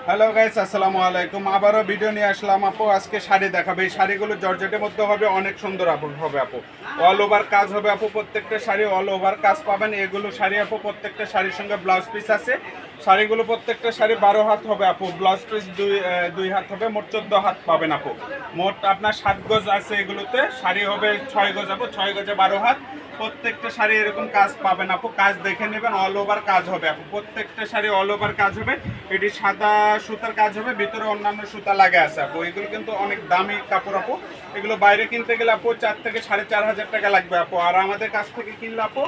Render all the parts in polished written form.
Hello guys, আসসালামু আলাইকুম। আবারও ভিডিও নিয়ে আসলাম আপু। আজকে শাড়ি দেখাবে। এই শাড়িগুলো জর্জেটের মধ্যে হবে, অনেক সুন্দর আপু হবে আপু। অল ওভার কাজ হবে আপু, প্রত্যেকটা শাড়ি অল ওভার কাজ পাবেন। এগুলো শাড়ি আপু, প্রত্যেকটা শাড়ির সঙ্গে ব্লাউজ পিস আছে। শাড়িগুলো প্রত্যেকটা শাড়ি 12 হাত হবে আপু, ব্লাউজ পিস দুই হাত হবে, মোট 14 হাত পাবেন আপু। মোট আপনার 7 গজ আছে এগুলোতে। শাড়ি হবে 6 গজ আপু, 6 গজে 12 হাত। প্রত্যেকটা শাড়ি এরকম কাজ পাবেন আপু, কাজ দেখে নেবেন। অল ওভার কাজ হবে আপু, প্রত্যেকটা শাড়ি অল ওভার কাজ হবে। এটি সাদা সুতার কাজ হবে, ভিতরে অন্যান্য সুতা লাগে আছে আপু। এগুলো কিন্তু অনেক দামি কাপড় আপু। এগুলো বাইরে কিনতে গেলে আপু 4 থেকে 4.5 টাকা লাগবে আপু। আর আমাদের কাছ থেকে কিনলে আপু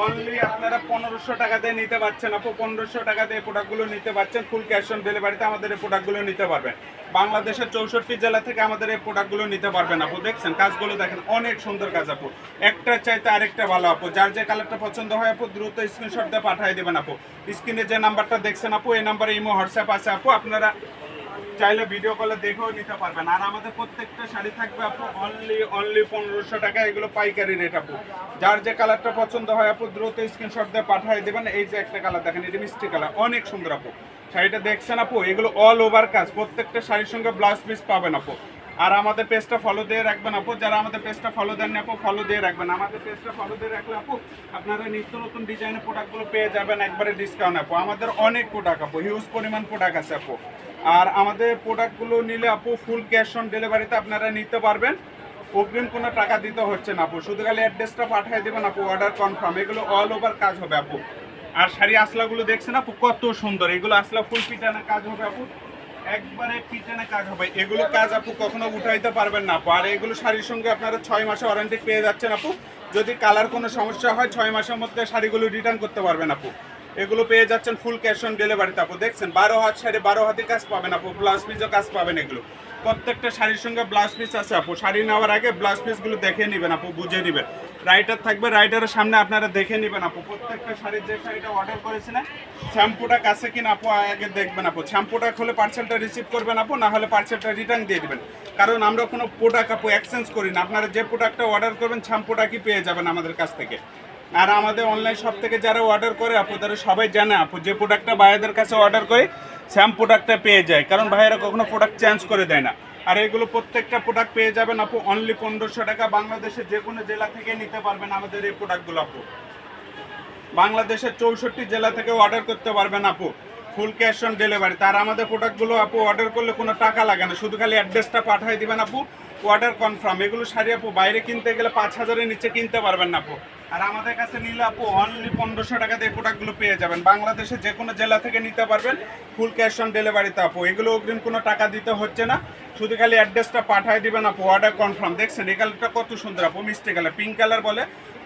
অনলি আপনারা 1500 টাকা দিয়ে নিতে পারছেন আপু। 1500 টাকা দিয়ে প্রোডাক্টগুলো নিতে পারছেন। ফুল ক্যাশ অন ডেলিভারিতে আমাদের এই প্রোডাক্টগুলো নিতে পারবেন। বাংলাদেশের 64 জেলা থেকে আমাদের এই প্রোডাক্টগুলো নিতে পারবেন আপু। দেখছেন কাজগুলো, দেখেন অনেক সুন্দর কাজ আপু। একটার চাইতে আরেকটা ভালো আপু। যার যে কালারটা পছন্দ হয় আপু, দ্রুত স্ক্রিনশট দিয়ে পাঠিয়ে দেবেন আপু। স্ক্রিনে যে নাম্বারটা দেখছেন আপু, এই নাম্বারে ইমো হোয়াটসঅ্যাপ আছে আপু। আপনারা চাইলে ভিডিও কলে দেখেও নিতে পারবেন। আর আমাদের প্রত্যেকটা শাড়ি থাকবে আপু অনলি 1500 টাকা। এগুলো পাইকারি রেট আপু। যার যে কালারটা পছন্দ হয় আপু, দ্রুত স্ক্রিনশট দিয়ে পাঠিয়ে দেবেন। এই যে একটা কালার দেখেন, এটা মিষ্টি কালার, অনেক সুন্দর আপু। শাড়িটা দেখছেন আপু, এগুলো অল ওভার কাজ। প্রত্যেকটা শাড়ির সঙ্গে ব্লাউজ পিস পাবেন আপু। আর আমাদের পেজটা ফলো দিয়ে রাখবেন আপু। যারা আমাদের পেজটা ফলো দেননি আপু, ফলো দিয়ে রাখবেন। আমাদের পেজটা ফলো দিয়ে রাখলে আপু আপনারা নিত্য নতুন ডিজাইনের প্রোডাক্টগুলো পেয়ে যাবেন একবারে ডিসকাউন্ট আপু। আমাদের অনেক প্রোডাক্ট আপু, হিউজ পরিমাণ প্রোডাক্ট আছে আপু। আর আমাদের প্রোডাক্টগুলো নিলে আপু ফুল ক্যাশ অন ডেলিভারিতে আপনারা নিতে পারবেন। অগ্রিম কোনো টাকা দিতে হচ্ছে না আপু, শুধু খালি অ্যাড্রেসটা পাঠিয়ে দেবেন আপু, অর্ডার কনফার্ম। এগুলো অল ওভার কাজ হবে আপু। আর শাড়ি আসলাগুলো দেখছেন আপু কত সুন্দর। এগুলো আসলা ফুল পিটানো কাজ হবে আপু, একবারে পিটানো কাজ হবে। এগুলো কাজ আপু কখনো উঠাইতে পারবেন না আপু। আর এগুলো শাড়ির সঙ্গে আপনারা 6 মাসে ওয়ারেন্টি পেয়ে যাচ্ছেন আপু। যদি কালার কোনো সমস্যা হয় 6 মাসের মধ্যে শাড়িগুলো রিটার্ন করতে পারবেন আপু। এগুলো পেয়ে যাচ্ছেন ফুল ক্যাশ অন ডেলিভারিতে আপু। দেখছেন 12 হাত শাড়ি, 12 হাতি কাজ পাবেন আপু, ব্লাউজ পিসও কাজ পাবেন। এগুলো প্রত্যেকটা শাড়ির সঙ্গে ব্লাউজ পিস আছে আপু। শাড়ি নেওয়ার আগে ব্লাউজ পিসগুলো দেখে নেবেন আপু, বুঝে নেবেন। রাইটার থাকবে, রাইটারের সামনে আপনারা দেখে নেবেন আপু। প্রত্যেকটা শাড়ির যে শাড়িটা অর্ডার করেছিলেন, শ্যাম্পুটা কাছে কিনা আপু আগে দেখবেন আপু। শ্যাম্পুটা হলে পার্সেলটা রিসিভ করবেন আপু, না হলে পার্সেলটা রিটার্ন দিয়ে দেবেন। কারণ আমরা কোনো প্রোডাক্ট আপু এক্সচেঞ্জ করি না। আপনারা যে প্রোডাক্টটা অর্ডার করবেন শ্যাম্পুটা কি পেয়ে যাবেন আমাদের কাছ থেকে। আর আমাদের অনলাইন শপ থেকে যারা অর্ডার করে আপু, তারা সবাই জানে আপু যে প্রোডাক্টটা ভাইয়াদের কাছে অর্ডার করে স্যাম প্রোডাক্টটা পেয়ে যায়। কারণ ভাইয়েরা কখনো প্রোডাক্ট চেঞ্জ করে দেয় না। আর এগুলো প্রত্যেকটা প্রোডাক্ট পেয়ে যাবেন আপু অনলি 1500 টাকা। বাংলাদেশের যে কোনো জেলা থেকে নিতে পারবেন আমাদের এই প্রোডাক্টগুলো আপু। বাংলাদেশের 64 জেলা থেকে অর্ডার করতে পারবেন আপু, ফুল ক্যাশ অন ডেলিভারি। তার আমাদের প্রোডাক্টগুলো আপু অর্ডার করলে কোনো টাকা লাগে না, শুধু খালি অ্যাড্রেসটা পাঠিয়ে দিবেন আপু, অর্ডার কনফার্ম। এগুলো শাড়ি আপু বাইরে কিনতে গেলে 5000-এর নিচে কিনতে পারবেন না আপু। আর আমাদের কাছে নিলে আপু অনলি 1500 টাকাতে এই প্রোডাক্টগুলো পেয়ে যাবেন। বাংলাদেশের যে কোনো জেলা থেকে নিতে পারবেন ফুল ক্যাশ অন ডেলিভারিতে আপু। এগুলো অগ্রিম কোনো টাকা দিতে হচ্ছে না, শুধু খালি অ্যাড্রেসটা পাঠিয়ে দিবেন আপু, অর্ডার কনফার্ম। দেখছেন এই কালারটা কত সুন্দর আপু, মিষ্টি কালার, পিঙ্ক কালার বলে,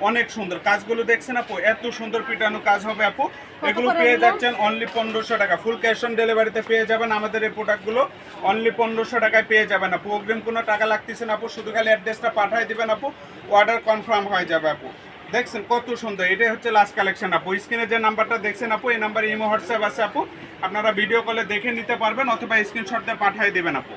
অনেক সুন্দর। কাজগুলো দেখছেন আপু, এত সুন্দর পিটানো কাজ হবে আপু। এগুলো পেয়ে যাচ্ছেন অনলি 1500 টাকা। ফুল ক্যাশ অন ডেলিভারিতে পেয়ে যাবেন আমাদের এই প্রোডাক্টগুলো অনলি 1500 টাকায় পেয়ে যাবেন আপু। অগ্রিম কোনো টাকা লাগতেছে না আপু, শুধু খালি অ্যাড্রেসটা পাঠিয়ে দিবেন আপু, অর্ডার কনফার্ম হয়ে যাবে আপু। দেখছেন কত সুন্দর, এটাই হচ্ছে লাস্ট কালেকশন আপু। স্ক্রিনে যে নাম্বারটা দেখছেন আপু, এই নাম্বারে ইমো হোয়াটসঅ্যাপ আছে আপু। আপনারা ভিডিও কলে দেখে নিতে পারবেন অথবা স্ক্রিনশট দিয়ে পাঠিয়ে দেবেন আপু।